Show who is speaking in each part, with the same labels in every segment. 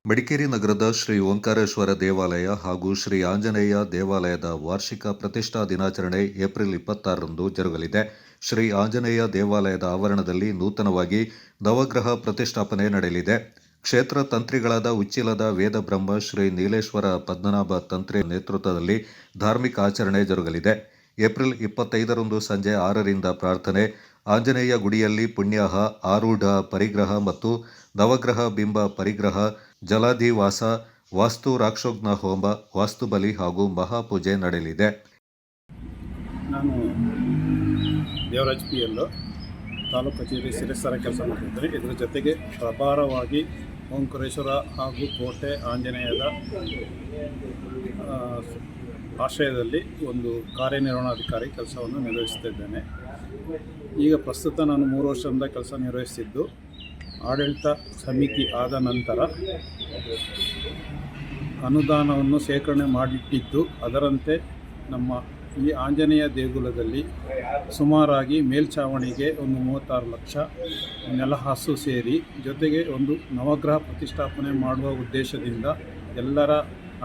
Speaker 1: ಮಡಿಕೇರಿ ನಗರದ ಶ್ರೀ ಓಂಕಾರೇಶ್ವರ ದೇವಾಲಯ ಹಾಗೂ ಶ್ರೀ ಆಂಜನೇಯ ದೇವಾಲಯದ ವಾರ್ಷಿಕ ಪ್ರತಿಷ್ಠಾ ದಿನಾಚರಣೆ ಏಪ್ರಿಲ್ 26ರಂದು ಜರುಗಲಿದೆ. ಶ್ರೀ ಆಂಜನೇಯ ದೇವಾಲಯದ ಆವರಣದಲ್ಲಿ ನೂತನವಾಗಿ ನವಗ್ರಹ ಪ್ರತಿಷ್ಠಾಪನೆ ನಡೆಯಲಿದೆ. ಕ್ಷೇತ್ರ ತಂತ್ರಿಗಳಾದ ಉಚ್ಚಿಲದ ವೇದಬ್ರಹ್ಮ ಶ್ರೀ ನೀಲೇಶ್ವರ ಪದ್ಮನಾಭ ತಂತ್ರಿ ನೇತೃತ್ವದಲ್ಲಿ ಧಾರ್ಮಿಕ ಆಚರಣೆ ಜರುಗಲಿದೆ. ಏಪ್ರಿಲ್ 25ರಂದು ಸಂಜೆ 6ರಿಂದ ಪ್ರಾರ್ಥನೆ, ಆಂಜನೇಯ ಗುಡಿಯಲ್ಲಿ ಪುಣ್ಯಾಹ, ಆರೂಢ ಪರಿಗ್ರಹ ಮತ್ತು ನವಗ್ರಹ ಬಿಂಬ ಪರಿಗ್ರಹ, ಜಲಾಧಿವಾಸ, ವಾಸ್ತು ರಾಕ್ಷೋಘ್ನ ಹೋಮ, ವಾಸ್ತುಬಲಿ ಹಾಗೂ ಮಹಾಪೂಜೆ ನಡೆಯಲಿದೆ.
Speaker 2: ನಾನು ದೇವರಾಜ್ PL ತಾಲೂಕು ಕಚೇರಿ ಸಿರಿಸರ ಕೆಲಸ ಮಾಡ್ತಿದ್ದೇನೆ. ಇದರ ಜೊತೆಗೆ ಪ್ರಭಾರವಾಗಿ ಓಂಕಾರೇಶ್ವರ ಹಾಗೂ ಕೋಟೆ ಆಂಜನೇಯದ ಆಶ್ರಯದಲ್ಲಿ ಒಂದು ಕಾರ್ಯನಿರ್ವಹಣಾಧಿಕಾರಿ ಕೆಲಸವನ್ನು ನಿರ್ವಹಿಸುತ್ತಿದ್ದೇನೆ. ಈಗ ಪ್ರಸ್ತುತ ನಾನು 3 ವರ್ಷದಿಂದ ಕೆಲಸ ನಿರ್ವಹಿಸಿದ್ದು, ಆಡಳಿತ ಸಮಿತಿ ಆದ ನಂತರ ಅನುದಾನವನ್ನು ಶೇಖರಣೆ ಮಾಡಿಟ್ಟಿದ್ದು, ಅದರಂತೆ ನಮ್ಮ ಈ ಆಂಜನೇಯ ದೇಗುಲದಲ್ಲಿ ಸುಮಾರಾಗಿ ಮೇಲ್ಛಾವಣಿಗೆ ಒಂದು 36 ಲಕ್ಷ ನೆಲಹಾಸು ಸೇರಿ, ಜೊತೆಗೆ ಒಂದು ನವಗ್ರಹ ಪ್ರತಿಷ್ಠಾಪನೆ ಮಾಡುವ ಉದ್ದೇಶದಿಂದ ಎಲ್ಲರ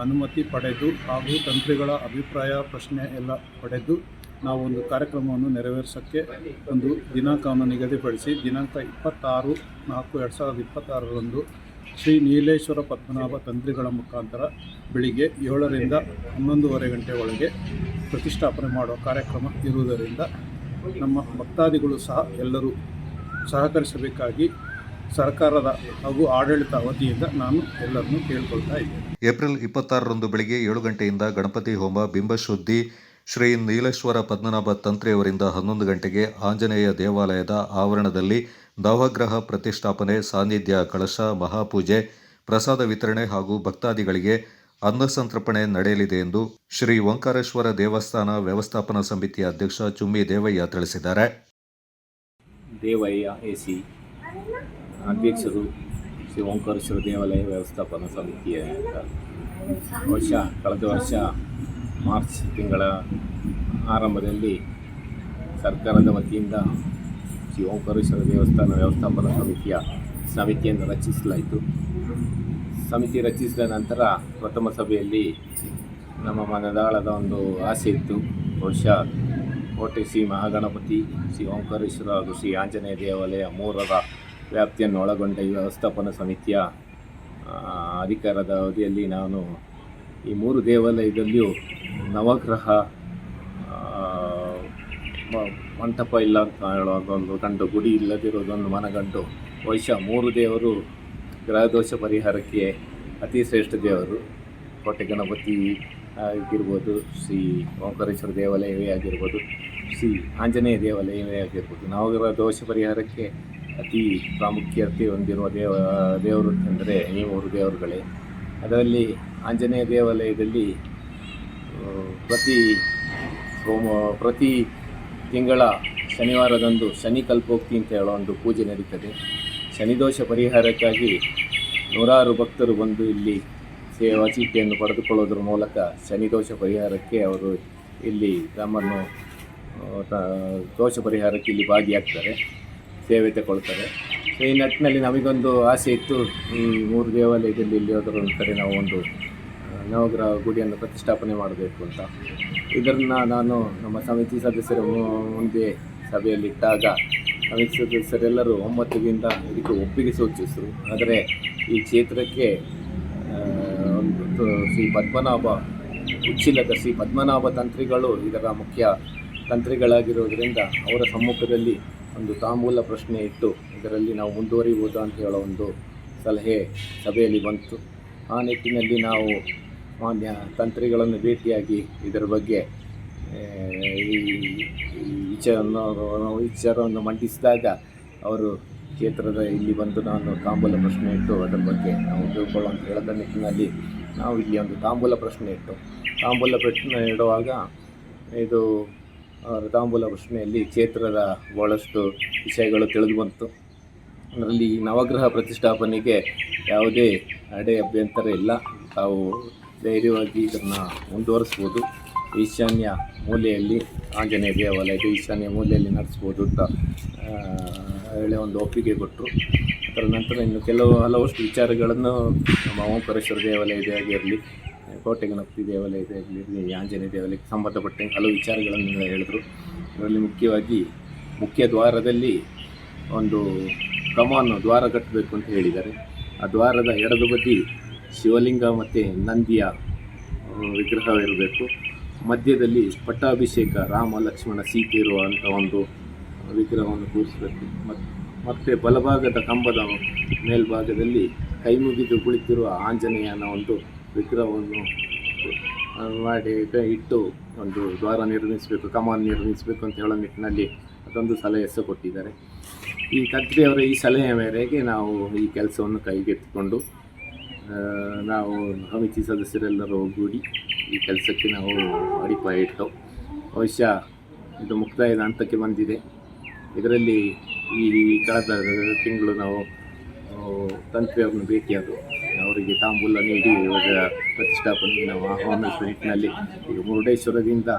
Speaker 2: ಅನುಮತಿ ಪಡೆದು ಹಾಗೂ ತಂತ್ರಿಗಳ ಅಭಿಪ್ರಾಯ ಪ್ರಶ್ನೆ ಎಲ್ಲ ಪಡೆದು ನಾವು ಒಂದು ಕಾರ್ಯಕ್ರಮವನ್ನು ನೆರವೇರಿಸೋಕ್ಕೆ ಒಂದು ದಿನಾಂಕವನ್ನು ನಿಗದಿಪಡಿಸಿ ದಿನಾಂಕ 26/4/2026ರಂದು ಶ್ರೀ ನೀಲೇಶ್ವರ ಪದ್ಮನಾಭ ತಂತ್ರಿಗಳ ಮುಖಾಂತರ ಬೆಳಿಗ್ಗೆ 7ರಿಂದ 11:30 ಗಂಟೆ ಒಳಗೆ ಪ್ರತಿಷ್ಠಾಪನೆ ಮಾಡುವ ಕಾರ್ಯಕ್ರಮ ಇರುವುದರಿಂದ ನಮ್ಮ ಭಕ್ತಾದಿಗಳು ಸಹ ಎಲ್ಲರೂ ಸಹಕರಿಸಬೇಕಾಗಿ ಸರ್ಕಾರದ ಹಾಗೂ ಆಡಳಿತ ವತಿಯಿಂದ ನಾನು ಎಲ್ಲರನ್ನೂ ಕೇಳಿಕೊಳ್ತಾ ಇದ್ದೇನೆ.
Speaker 1: ಏಪ್ರಿಲ್ 26ರಂದು ಬೆಳಗ್ಗೆ 7 ಗಂಟೆಯಿಂದ ಗಣಪತಿ ಹೋಮ, ಬಿಂಬಶುದ್ಧಿ ಶ್ರೀ ನೀಲೇಶ್ವರ ಪದ್ಮನಾಭ ತಂತ್ರಿಯವರಿಂದ 11 ಗಂಟೆಗೆ ಆಂಜನೇಯ ದೇವಾಲಯದ ಆವರಣದಲ್ಲಿ ನವಗ್ರಹ ಪ್ರತಿಷ್ಠಾಪನೆ, ಸಾನ್ನಿಧ್ಯ ಕಳಶ, ಮಹಾಪೂಜೆ, ಪ್ರಸಾದ ವಿತರಣೆ ಹಾಗೂ ಭಕ್ತಾದಿಗಳಿಗೆ ಅನ್ನಸಂತರ್ಪಣೆ ನಡೆಯಲಿದೆ ಎಂದು ಶ್ರೀ ಓಂಕಾರೇಶ್ವರ ದೇವಸ್ಥಾನ ವ್ಯವಸ್ಥಾಪನಾ ಸಮಿತಿಯ ಅಧ್ಯಕ್ಷ ಚುಮ್ಮಿ ದೇವಯ್ಯ ತಿಳಿಸಿದ್ದಾರೆ.
Speaker 3: ದೇವಯ್ಯ AC ಅಧ್ಯಕ್ಷರು, ಶ್ರೀ ಓಂಕಾರೇಶ್ವರ ದೇವಾಲಯ ವ್ಯವಸ್ಥಾಪನಾ ಸಮಿತಿಯ ಕಳೆದ ವರ್ಷ ಮಾರ್ಚ್ ತಿಂಗಳ ಆರಂಭದಲ್ಲಿ ಸರ್ಕಾರದ ವತಿಯಿಂದ ಶ್ರೀ ಓಂಕಾರೇಶ್ವರ ದೇವಸ್ಥಾನ ವ್ಯವಸ್ಥಾಪನಾ ಸಮಿತಿಯನ್ನು ರಚಿಸಲಾಯಿತು. ಸಮಿತಿ ರಚಿಸಿದ ನಂತರ ಪ್ರಥಮ ಸಭೆಯಲ್ಲಿ ನಮ್ಮ ಮನದಾಳದ ಒಂದು ಆಸೆ ಇತ್ತು. ಬಹುಶಃ ಕೋಟೆ ಶ್ರೀ ಮಹಾಗಣಪತಿ, ಶ್ರೀ ಓಂಕಾರೇಶ್ವರ ಹಾಗೂ ಶ್ರೀ ಆಂಜನೇಯ ದೇವಾಲಯ 3ರ ವ್ಯಾಪ್ತಿಯನ್ನು ಒಳಗೊಂಡ ಈ ವ್ಯವಸ್ಥಾಪನಾ ಸಮಿತಿಯ ಅಧಿಕಾರದ ಅವಧಿಯಲ್ಲಿ ನಾನು ಈ 3 ದೇವಾಲಯದಲ್ಲಿಯೂ ನವಗ್ರಹ ಮಂಟಪ ಇಲ್ಲ ಅಂತ ಹೇಳೋದೊಂದು ಕಂಡು, ಗುಡಿ ಇಲ್ಲದಿರೋದೊಂದು ಮನಗಂಡು, ಬಹುಶಃ 3 ದೇವರು ಗ್ರಹದೋಷ ಪರಿಹಾರಕ್ಕೆ ಅತಿ ಶ್ರೇಷ್ಠ ದೇವರು. ಕೋಟೆ ಗಣಪತಿ ಆಗಿರ್ಬೋದು, ಶ್ರೀ ಓಂಕಾರೇಶ್ವರ ದೇವಾಲಯವೇ ಆಗಿರ್ಬೋದು, ಶ್ರೀ ಆಂಜನೇಯ ದೇವಾಲಯವೇ ಆಗಿರ್ಬೋದು, ನವಗ್ರಹ ದೋಷ ಪರಿಹಾರಕ್ಕೆ ಅತಿ ಪ್ರಾಮುಖ್ಯತೆ ಹೊಂದಿರುವ ದೇವರು ಅಂದರೆ ಈ 3 ದೇವರುಗಳೇ. ಅದರಲ್ಲಿ ಆಂಜನೇಯ ದೇವಾಲಯದಲ್ಲಿ ಪ್ರತಿ ತಿಂಗಳ ಶನಿವಾರದಂದು ಶನಿ ಕಲ್ಪೋಕ್ತಿ ಅಂತ ಹೇಳೋ ಒಂದು ಪೂಜೆ ನಡೀತದೆ. ಶನಿದೋಷ ಪರಿಹಾರಕ್ಕಾಗಿ 100 ಭಕ್ತರು ಬಂದು ಇಲ್ಲಿ ಸೇವಾ ಚೀಟಿಯನ್ನು ಪಡೆದುಕೊಳ್ಳೋದ್ರ ಮೂಲಕ ಶನಿದೋಷ ಪರಿಹಾರಕ್ಕೆ ಅವರು ಇಲ್ಲಿ ತಮ್ಮನ್ನು ದೋಷ ಪರಿಹಾರಕ್ಕೆ ಇಲ್ಲಿ ಭಾಗಿಯಾಗ್ತಾರೆ, ಸೇವೆ ತಗೊಳ್ತಾರೆ. ಸೊ ಈ ನಿಟ್ಟಿನಲ್ಲಿ ನಮಗೊಂದು ಆಸೆ ಇತ್ತು, ಈ 3 ದೇವಾಲಯದಲ್ಲಿ ಇಲ್ಲಿ ಹೋದರೂ ಒಂದು ಕಡೆ ನಾವು ಒಂದು ನವಗ್ರಹ ಗುಡಿಯನ್ನು ಪ್ರತಿಷ್ಠಾಪನೆ ಮಾಡಬೇಕು ಅಂತ. ಇದನ್ನು ನಾನು ನಮ್ಮ ಸಮಿತಿ ಸದಸ್ಯರ ಮುಂದೆ ಸಭೆಯಲ್ಲಿಟ್ಟಾಗ ಸಮಿತಿ ಸದಸ್ಯರೆಲ್ಲರೂ ಒಮ್ಮತದಿಂದ ಇದಕ್ಕೆ ಒಪ್ಪಿಗೆ ಸೂಚಿಸಿದರು. ಆದರೆ ಈ ಕ್ಷೇತ್ರಕ್ಕೆ ಉಚ್ಚಿಲದ ಶ್ರೀ ಪದ್ಮನಾಭ ತಂತ್ರಿಗಳು ಇದರ ಮುಖ್ಯ ತಂತ್ರಿಗಳಾಗಿರೋದರಿಂದ ಅವರ ಸಮ್ಮುಖದಲ್ಲಿ ಒಂದು ತಾಂಬೂಲ ಪ್ರಶ್ನೆ ಇಟ್ಟು ಇದರಲ್ಲಿ ನಾವು ಮುಂದುವರಿಯುವುದು ಅಂತ ಹೇಳೋ ಒಂದು ಸಲಹೆ ಸಭೆಯಲ್ಲಿ ಬಂತು. ಆ ನಿಟ್ಟಿನಲ್ಲಿ ನಾವು ಮಾನ್ಯ ತಂತ್ರಿಗಳನ್ನು ಭೇಟಿಯಾಗಿ ಇದರ ಬಗ್ಗೆ ಈ ವಿಚಾರವನ್ನು ಮಂಡಿಸಿದಾಗ ಅವರು ಕ್ಷೇತ್ರದ ಇಲ್ಲಿ ಬಂದು ನಾನು ತಾಂಬೂಲ ಪ್ರಶ್ನೆ ಇಟ್ಟು ಅದರ ಬಗ್ಗೆ ನಾವು ತಿಳ್ಕೊಳ್ಳೋ ಅಂತ ಹೇಳಿದ ನಿಟ್ಟಿನಲ್ಲಿ ನಾವು ಇಲ್ಲಿ ಒಂದು ತಾಂಬೂಲ ಪ್ರಶ್ನೆ ಇಡುವಾಗ ಇದು ತಾಂಬೂಲ ಪ್ರಶ್ನೆಯಲ್ಲಿ ಕ್ಷೇತ್ರದ ಭಾಳಷ್ಟು ವಿಷಯಗಳು ತಿಳಿದು ಬಂತು. ಅದರಲ್ಲಿ ನವಗ್ರಹ ಪ್ರತಿಷ್ಠಾಪನೆಗೆ ಯಾವುದೇ ಅಭ್ಯಂತರ ಇಲ್ಲ, ತಾವು ಧೈರ್ಯವಾಗಿ ಇದನ್ನು ಮುಂದುವರಿಸ್ಬೋದು, ಈಶಾನ್ಯ ಮೂಲೆಯಲ್ಲಿ ಆಂಜನೇಯ ದೇವಾಲಯದ ಈಶಾನ್ಯ ಮೂಲೆಯಲ್ಲಿ ನಡೆಸ್ಬೋದು ಅಂತ ಹೇಳಿ ಒಂದು ಒಪ್ಪಿಗೆ ಕೊಟ್ಟರು. ಅದರ ನಂತರ ಇನ್ನು ಹಲವಷ್ಟು ವಿಚಾರಗಳನ್ನು ನಮ್ಮ ಓಂಕಾರೇಶ್ವರ ದೇವಾಲಯದೇ ಆಗಿರಲಿ, ಕೋಟೆ ಗಣಪತಿ ದೇವಾಲಯದೇ ಆಗಿರಲಿ, ಆಂಜನೇಯ ದೇವಾಲಯಕ್ಕೆ ಸಂಬಂಧಪಟ್ಟಂಗೆ ಹಲವು ವಿಚಾರಗಳನ್ನು ಹೇಳಿದ್ರು. ಅದರಲ್ಲಿ ಮುಖ್ಯವಾಗಿ ಮುಖ್ಯ ದ್ವಾರದಲ್ಲಿ ಒಂದು ಕಮಾನು ದ್ವಾರ ಕಟ್ಟಬೇಕು ಅಂತ ಹೇಳಿದ್ದಾರೆ. ಆ ದ್ವಾರದ ಎಡದು ಬದಿ ಶಿವಲಿಂಗ ಮತ್ತು ನಂದಿಯ ವಿಗ್ರಹವಿರಬೇಕು. ಮಧ್ಯದಲ್ಲಿ ಪಟ್ಟಾಭಿಷೇಕ ರಾಮ ಲಕ್ಷ್ಮಣ ಸೀತೆ ಇರುವಂಥ ಒಂದು ವಿಗ್ರಹವನ್ನು ಕೂರಿಸಬೇಕು. ಮತ್ತು ಬಲಭಾಗದ ಕಂಬದ ಮೇಲ್ಭಾಗದಲ್ಲಿ ಕೈ ಮುಗಿದು ಕುಳಿತಿರುವ ಆಂಜನೇಯನ ಒಂದು ವಿಗ್ರಹವನ್ನು ಮಾಡಿ ಇಟ್ಟು ಒಂದು ದ್ವಾರ ನಿರ್ಮಿಸಬೇಕು, ಕಮಾನು ನಿರ್ಮಿಸಬೇಕು ಅಂತ ಹೇಳೋ ನಿಟ್ಟಿನಲ್ಲಿ ಅದೊಂದು ಸಲಹೆ ಕೊಟ್ಟಿದ್ದಾರೆ. ಈ ಕತ್ರಿಯವರ ಈ ಸಲಹೆಯ ಮೇರೆಗೆ ನಾವು ಈ ಕೆಲಸವನ್ನು ಕೈಗೆತ್ತಿಕೊಂಡು ನಾವು ಸಮಿತಿ ಸದಸ್ಯರೆಲ್ಲರೂ ಒಗ್ಗೂಡಿ ಈ ಕೆಲಸಕ್ಕೆ ನಾವು ಅಡಿಪಾಯ ಇಟ್ಟು ಬಹುಶಃ ಇದು ಮುಕ್ತಾಯದ ಹಂತಕ್ಕೆ ಬಂದಿದೆ. ಇದರಲ್ಲಿ ಈ ಕಳೆದ ತಿಂಗಳು ನಾವು ತಂತ್ರಿಯವರನ್ನು ಭೇಟಿಯಾದರು. ಅವರಿಗೆ ತಾಂಬೂಲ ನೀಡಿ ಇವಾಗ ಪ್ರತಿಷ್ಠಾಪನೆಗೆ ನಾವು ಆಹ್ವಾನಿಸುವ ನಿಟ್ಟಿನಲ್ಲಿ ಈಗ ಮುರುಡೇಶ್ವರದಿಂದ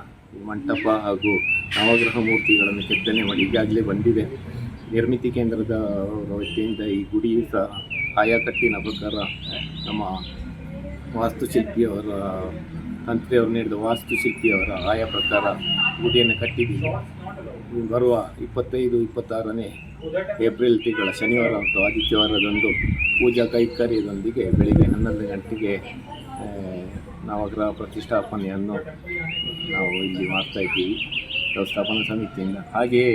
Speaker 3: ಮಂಟಪ ಹಾಗೂ ನವಗ್ರಹ ಮೂರ್ತಿಗಳನ್ನು ಕೆತ್ತನೆ ಮಾಡಿ ಈಗಾಗಲೇ ಬಂದಿದೆ. ನಿರ್ಮಿತಿ ಕೇಂದ್ರದ ವತಿಯಿಂದ ಈ ಗುಡಿ ಸಹ ಆಯಾಕಟ್ಟಿನ ಪ್ರಕಾರ ನಮ್ಮ ವಾಸ್ತುಶಿಲ್ಪಿಯವರ ತಂತ್ರಿಯವರು ನೀಡಿದ ವಾಸ್ತುಶಿಲ್ಪಿಯವರ ಆಯಾ ಪ್ರಕಾರ ಗುಡಿಯನ್ನು ಕಟ್ಟಿದ್ದೀವಿ. ಬರುವ 25-26ನೇ ಏಪ್ರಿಲ್ ತಿಂಗಳ ಶನಿವಾರ ಮತ್ತು ಆದಿತ್ಯವಾರದಂದು ಪೂಜಾ ಕೈಂಕರ್ಯದೊಂದಿಗೆ ಬೆಳಿಗ್ಗೆ 11 ಗಂಟೆಗೆ ನವಗ್ರಹ ಪ್ರತಿಷ್ಠಾಪನೆಯನ್ನು ನಾವು ಇಲ್ಲಿ ಮಾಡ್ತಾಯಿದ್ದೀವಿ ವ್ಯವಸ್ಥಾಪನಾ ಸಮಿತಿಯಿಂದ. ಹಾಗೆಯೇ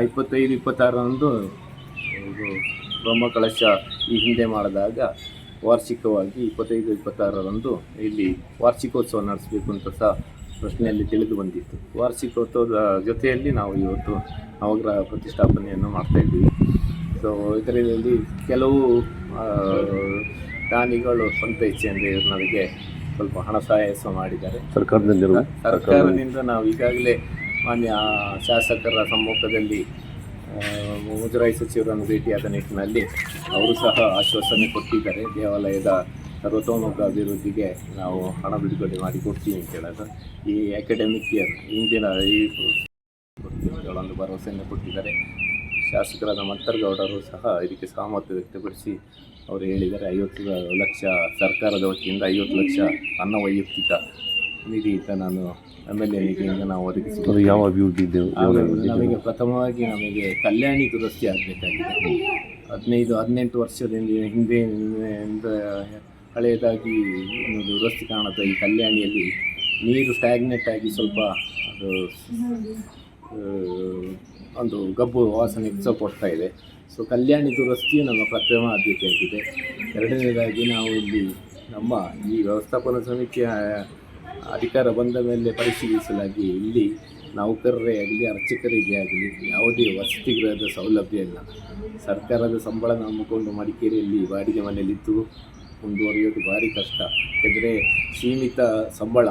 Speaker 3: 25-26ರಂದು ಇದು ಬ್ರಹ್ಮಕಲಶ ಈ ಹಿಂದೆ ಮಾಡಿದಾಗ ವಾರ್ಷಿಕವಾಗಿ 25-26ರಂದು ಇಲ್ಲಿ ವಾರ್ಷಿಕೋತ್ಸವ ನಡೆಸಬೇಕು ಅಂತ ಸಹ ಪ್ರಶ್ನೆಯಲ್ಲಿ ತಿಳಿದು ಬಂದಿತ್ತು. ವಾರ್ಷಿಕೋತ್ಸವದ ಜೊತೆಯಲ್ಲಿ ನಾವು ಇವತ್ತು ನವಗ್ರಹ ಪ್ರತಿಷ್ಠಾಪನೆಯನ್ನು ಮಾಡ್ತಾಯಿದ್ದೀವಿ. ಸೊ ಇದರಲ್ಲಿ ಕೆಲವು ದಾನಿಗಳು ಸ್ವಂತ ಇಚ್ಛೆಯಿಂದ ನಮಗೆ ಸ್ವಲ್ಪ ಹಣ ಸಹಾಯ ಮಾಡಿದ್ದಾರೆ. ಸರ್ಕಾರದಿಂದ ನಾವು ಈಗಾಗಲೇ ಮಾನ್ಯ ಶಾಸಕರ ಸಮ್ಮುಖದಲ್ಲಿ ಮುಜರಾಯಿ ಸಚಿವರನ್ನು ಭೇಟಿಯಾದ ನಿಟ್ಟಿನಲ್ಲಿ ಅವರು ಸಹ ಆಶ್ವಾಸನೆ ಕೊಟ್ಟಿದ್ದಾರೆ. ದೇವಾಲಯದ ಸರ್ವತೋಮುಖ ಅಭಿವೃದ್ಧಿಗೆ ನಾವು ಹಣ ಬಿಡುಗಡೆ ಮಾಡಿ ಕೊಡ್ತೀವಿ ಅಂತ ಹೇಳೋದು. ಈ ಅಕಾಡೆಮಿಕ್ ಇಯರ್ ಇಂದಿನ ಈ ಒಂದು ಭರವಸೆಯನ್ನು ಕೊಟ್ಟಿದ್ದಾರೆ. ಶಾಸಕರಾದ ಮಂತರ್ಗೌಡರು ಸಹ ಇದಕ್ಕೆ ಸಹಮತ ವ್ಯಕ್ತಪಡಿಸಿ ಅವರು ಹೇಳಿದ್ದಾರೆ 50 ಲಕ್ಷ ಸರ್ಕಾರದ ವತಿಯಿಂದ 50 ಲಕ್ಷ ನನ್ನ ವೈಯಕ್ತಿಕ ನಿಧಿಯಿಂದ ನಾನು MLA ನಿಧಿಯಿಂದ ನಾವು ಒದಗಿಸಿದ್ದು.
Speaker 4: ಯಾವ ಅಭಿವೃದ್ಧಿ
Speaker 3: ನಮಗೆ ಪ್ರಥಮವಾಗಿ ನಮಗೆ ಕಲ್ಯಾಣಿ ದುರಸ್ತಿ ಆಗಬೇಕಾಗಿದೆ. 15-18 ವರ್ಷದಿಂದ ಹಿಂದೆಯಿಂದ ಹಳೆಯದಾಗಿ ದುರಸ್ತಿ ಕಾಣುತ್ತೆ. ಈ ಕಲ್ಯಾಣಿಯಲ್ಲಿ ನೀರು ಸ್ಟ್ಯಾಗ್ನೆಟ್ ಆಗಿ ಸ್ವಲ್ಪ ಅದು ಒಂದು ಗಬ್ಬು ವಾಸನೆಗೆ ಸ್ವಲ್ಪ ಕೊಡ್ತಾ ಇದೆ. ಸೊ ಕಲ್ಯಾಣಿ ದುರಸ್ತಿಯು ನಮ್ಮ ಪ್ರಥಮ ಆದ್ಯತೆಯಾಗಿದೆ. ಎರಡನೇದಾಗಿ ನಾವು ಇಲ್ಲಿ ನಮ್ಮ ಈ ವ್ಯವಸ್ಥಾಪನಾ ಸಮಿತಿಯ ಅಧಿಕಾರ ಬಂದ ಮೇಲೆ ಪರಿಶೀಲಿಸಲಾಗಿ ಇಲ್ಲಿ ನೌಕರರೇ ಆಗಲಿ ಅರ್ಚಕರಿಗೆ ಆಗಲಿ ಯಾವುದೇ ವಸತಿ ಗೃಹದ ಸೌಲಭ್ಯ ಇಲ್ಲ. ಸರ್ಕಾರದ ಸಂಬಳ ನಂಬಿಕೊಂಡು ಮಡಿಕೇರಿಯಲ್ಲಿ ಬಾಡಿಗೆ ಮನೆಯಲ್ಲಿದ್ದು ಮುಂದುವರಿಯೋದು ಭಾರಿ ಕಷ್ಟ. ಯಾಕೆಂದರೆ ಸೀಮಿತ ಸಂಬಳ,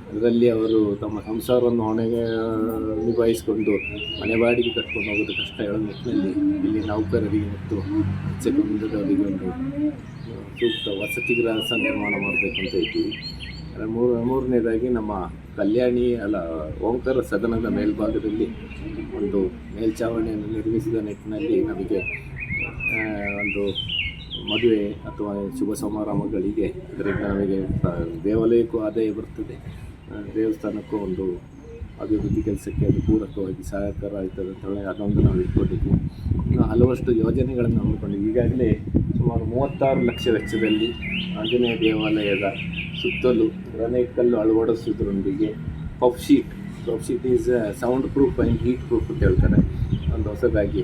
Speaker 3: ಅದರಲ್ಲಿ ಅವರು ತಮ್ಮ ಸಂಸಾರವನ್ನು ಹೊಣೆಗೆ ನಿಭಾಯಿಸಿಕೊಂಡು ಮನೆ ಬಾಡಿಗೆ ಕಟ್ಕೊಂಡು ಹೋಗೋದು ಕಷ್ಟ ಹೇಳೋ ನಿಟ್ಟಿನಲ್ಲಿ ಇಲ್ಲಿ ನೌಕರರಿಗೆ ಮತ್ತು ಅರ್ಚಕ ವೃಂದದವರಿಗೆ ಒಂದು ಸೂಕ್ತ ವಸತಿ ಗೃಹ ನಿರ್ಮಾಣ ಮಾಡಬೇಕು ಅಂತ ಇದ್ದೀವಿ. ಮೂರನೇದಾಗಿ ನಮ್ಮ ಕಲ್ಯಾಣಿ ಓಂಕಾರ ಸದನದ ಮೇಲ್ಭಾಗದಲ್ಲಿ ಒಂದು ಮೇಲ್ಛಾವಣಿಯನ್ನು ನಿರ್ಮಿಸಿದ ನಿಟ್ಟಿನಲ್ಲಿ ನಮಗೆ ಒಂದು ಮದುವೆ ಅಥವಾ ಶುಭ ಸಮಾರಂಭಗಳಿಗೆ ಇದರಿಂದ ನಮಗೆ ದೇವಾಲಯಕ್ಕೂ ಆದಾಯ ಬರ್ತದೆ, ದೇವಸ್ಥಾನಕ್ಕೂ ಒಂದು ಅಭಿವೃದ್ಧಿ ಕೆಲಸಕ್ಕೆ ಅದು ಪೂರಕವಾಗಿ ಸಹಕಾರ ಆಗ್ತದೆ ಅಂತ ಹೇಳಿ ಅದೊಂದು ನಾವು ಇಟ್ಕೊಂಡಿದ್ವಿ. ಇನ್ನು ಹಲವಷ್ಟು ಯೋಜನೆಗಳನ್ನು ಹಮ್ಮಿಕೊಂಡಿದ್ವಿ. ಈಗಾಗಲೇ ಸುಮಾರು 36 ಲಕ್ಷ ವೆಚ್ಚದಲ್ಲಿ ಆಂಜನೇಯ ದೇವಾಲಯದ ಸುತ್ತಲೂ ಗ್ರಾನೈಟ್ ಕಲ್ಲು ಅಳವಡಿಸೋದ್ರೊಂದಿಗೆ puff sheet is sound proof and heat proof ಅಂತ ಹೇಳ್ತಾರೆ. ಒಂದು ಹೊಸದಾಗಿ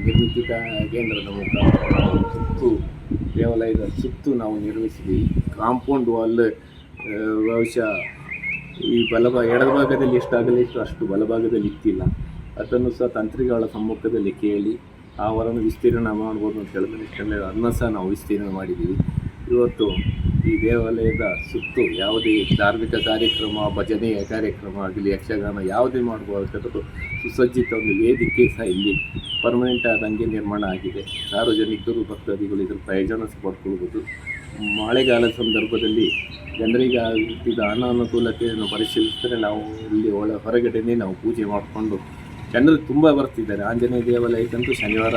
Speaker 3: ನಿರ್ಮಿತಿ ಕೇಂದ್ರದ ಮುಖಾಂತರ ಸುತ್ತು ದೇವಾಲಯದ ಸುತ್ತು ನಾವು ನಿರ್ಮಿಸಿದ್ವಿ. ಕಾಂಪೌಂಡ್ ವಾಲ್ ಬಹುಶಃ ಈ ಎಡದ ಭಾಗದಲ್ಲಿ ಎಷ್ಟಾಗಲಿ ಅಷ್ಟು ಬಲಭಾಗದಲ್ಲಿ ಇತ್ತಿಲ್ಲ. ಅದನ್ನು ಸಹ ತಂತ್ರಿಗಳ ಸಮ್ಮುಖದಲ್ಲಿ ಕೇಳಿ ಅವರನ್ನು ವಿಸ್ತೀರ್ಣ ಮಾಡ್ಬೋದು ಅಂತ ಹೇಳಿದ್ರೆ ಇಷ್ಟೆಲ್ಲ ಅದನ್ನು ಸಹ ನಾವು ವಿಸ್ತೀರ್ಣ ಮಾಡಿದ್ದೀವಿ. ಇವತ್ತು ಈ ದೇವಾಲಯದ ಸುತ್ತು ಯಾವುದೇ ಧಾರ್ಮಿಕ ಕಾರ್ಯಕ್ರಮ, ಭಜನೆಯ ಕಾರ್ಯಕ್ರಮ ಆಗಲಿ, ಯಕ್ಷಗಾನ ಯಾವುದೇ ಮಾಡಬಹುದಾದರೂ ಸುಸಜ್ಜಿತ ಒಂದು ವೇದಿಕೆ ಸಹ ಇಲ್ಲಿ ಪರ್ಮನೆಂಟ್ ಆದಂಗೆ ನಿರ್ಮಾಣ ಆಗಿದೆ. ಸಾರ್ವಜನಿಕರು ಭಕ್ತಾದಿಗಳು ಇದರ ಪ್ರಯೋಜನ ಪಡ್ಕೊಳ್ಬೋದು. ಮಳೆಗಾಲದ ಸಂದರ್ಭದಲ್ಲಿ ಜನರಿಗೆ ಆಗುತ್ತಿದ್ದ ಅನಾನುಕೂಲತೆಯನ್ನು ಪರಿಶೀಲಿಸಿದರೆ ನಾವು ಇಲ್ಲಿ ಹೊರಗಡೆನೇ ನಾವು ಪೂಜೆ ಮಾಡಿಕೊಂಡು ಜನರು ತುಂಬ ಬರ್ತಿದ್ದಾರೆ. ಆಂಜನೇಯ ದೇವಾಲಯಕ್ಕಂತೂ ಶನಿವಾರ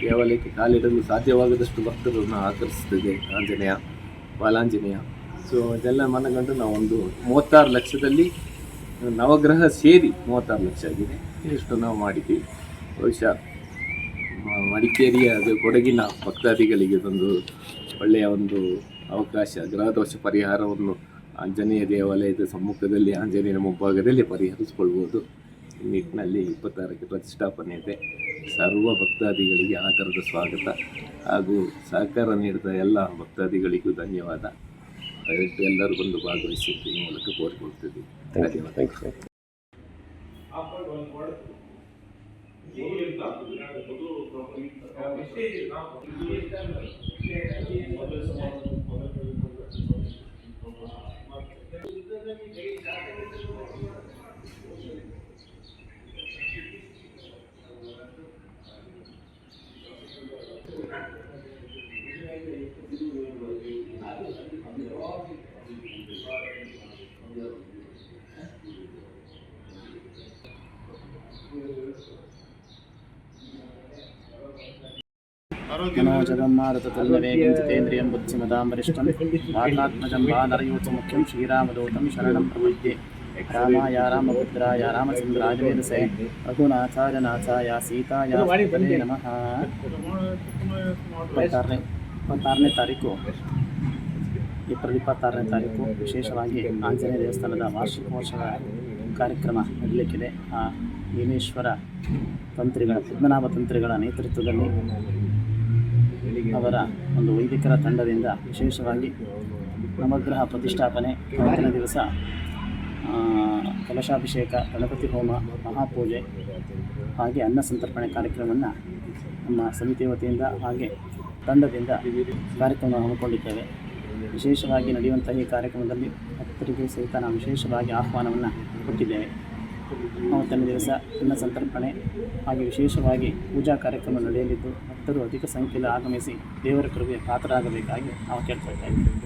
Speaker 3: ದೇವಾಲಯಕ್ಕೆ ಕಾಲಿಡಲು ಸಾಧ್ಯವಾಗದಷ್ಟು ಭಕ್ತರನ್ನು ಆಕರ್ಷಿಸ್ತದೆ ಆಂಜನೇಯ, ಬಾಲಾಂಜನೇಯ. ಸೊ ಇದೆಲ್ಲ ಮನಗಂಡು ನಾವೊಂದು 36 ಲಕ್ಷದಲ್ಲಿ ನವಗ್ರಹ ಸೇರಿ 36 ಲಕ್ಷ ಆಗಿದೆ. ಇಷ್ಟು ನಾವು ಮಾಡಿದ್ದೀವಿ. ಬಹುಶಃ ಮಡಿಕೇರಿಯ ಅದು ಕೊಡಗಿನ ಭಕ್ತಾದಿಗಳಿಗೆ ಇದೊಂದು ಒಳ್ಳೆಯ ಒಂದು ಅವಕಾಶ. ಗ್ರಹದೋಷ ಪರಿಹಾರವನ್ನು ಆಂಜನೇಯ ದೇವಾಲಯದ ಸಮ್ಮುಖದಲ್ಲಿ, ಆಂಜನೇಯನ ಮುಂಭಾಗದಲ್ಲಿ ಪರಿಹರಿಸಿಕೊಳ್ಬೋದು. ಈ ನಿಟ್ಟಿನಲ್ಲಿ 26ಕ್ಕೆ ಪ್ರತಿಷ್ಠಾಪನೆ ಇದೆ. ಸರ್ವ ಭಕ್ತಾದಿಗಳಿಗೆ ಆಧಾರದ ಸ್ವಾಗತ ಹಾಗೂ ಸಹಕಾರ ನೀಡಿದ ಎಲ್ಲ ಭಕ್ತಾದಿಗಳಿಗೂ ಧನ್ಯವಾದ. ದಯವಿಟ್ಟು ಎಲ್ಲರೂ ಬಂದು ಭಾಗವಹಿಸಿ ಈ ಮೂಲಕ ಕೋರಿಕೊಳ್ತಿದ್ದೀವಿ. ಧನ್ಯವಾದ.
Speaker 4: मनोजगं मारुततुल्यवेगं जितेन्द्रियं बुद्धिमतां वरिष्ठं वातात्मजं वानरयूथमुख्यं श्रीरामदूतं शरणं प्रपद्ये। रामाय रामभद्राय रामचन्द्राय वेदसे रघुनाथाय नाथाय सीताय पतये नमः। 26ನೇ ತಾರೀಕು ಏಪ್ರಿಲ್ 26ನೇ ತಾರೀಕು ವಿಶೇಷವಾಗಿ ಆಂಜನೇಯ ದೇವಸ್ಥಾನದ ವಾರ್ಷಿಕೋತ್ಸವ ಕಾರ್ಯಕ್ರಮ ನಡೆಯಲಿಕ್ಕಿದೆ. ಆ ಭೀಮೇಶ್ವರ ತಂತ್ರಿಗಳ, ಪದ್ಮನಾಭ ತಂತ್ರಿಗಳ ನೇತೃತ್ವದಲ್ಲಿ ಅವರ ಒಂದು ವೈದಿಕರ ತಂಡದಿಂದ ವಿಶೇಷವಾಗಿ ನವಗ್ರಹ ಪ್ರತಿಷ್ಠಾಪನೆ, ಅವತ್ತಿನ ದಿವಸ ಕಲಶಾಭಿಷೇಕ, ಗಣಪತಿ ಹೋಮ, ಮಹಾಪೂಜೆ ಹಾಗೆ ಅನ್ನ ಸಂತರ್ಪಣೆ ಕಾರ್ಯಕ್ರಮವನ್ನು ನಮ್ಮ ಸಮಿತಿ ವತಿಯಿಂದ ಹಾಗೆ ತಂಡದಿಂದ ಕಾರ್ಯಕ್ರಮ ಹಮ್ಮಿಕೊಂಡಿದ್ದೇವೆ. ವಿಶೇಷವಾಗಿ ನಡೆಯುವಂಥ ಈ ಕಾರ್ಯಕ್ರಮದಲ್ಲಿ ಭಕ್ತರಿಗೆ ಸಹಿತ ನಾವು ವಿಶೇಷವಾಗಿ ಆಹ್ವಾನವನ್ನು ಕೊಟ್ಟಿದ್ದೇವೆ. ಅವತ್ತಿನ ದಿವಸ ಅನ್ನ ಸಂತರ್ಪಣೆ ಹಾಗೆ ವಿಶೇಷವಾಗಿ ಪೂಜಾ ಕಾರ್ಯಕ್ರಮ ನಡೆಯಲಿದ್ದು ಭಕ್ತರು ಅಧಿಕ ಸಂಖ್ಯೆಯಲ್ಲಿ ಆಗಮಿಸಿ ದೇವರ ಕೃಪೆಗೆ ಪಾತ್ರರಾಗಬೇಕಾಗಿ ನಾವು ಕೇಳ್ಕೊಳ್ತಾ ಇದ್ದೇವೆ.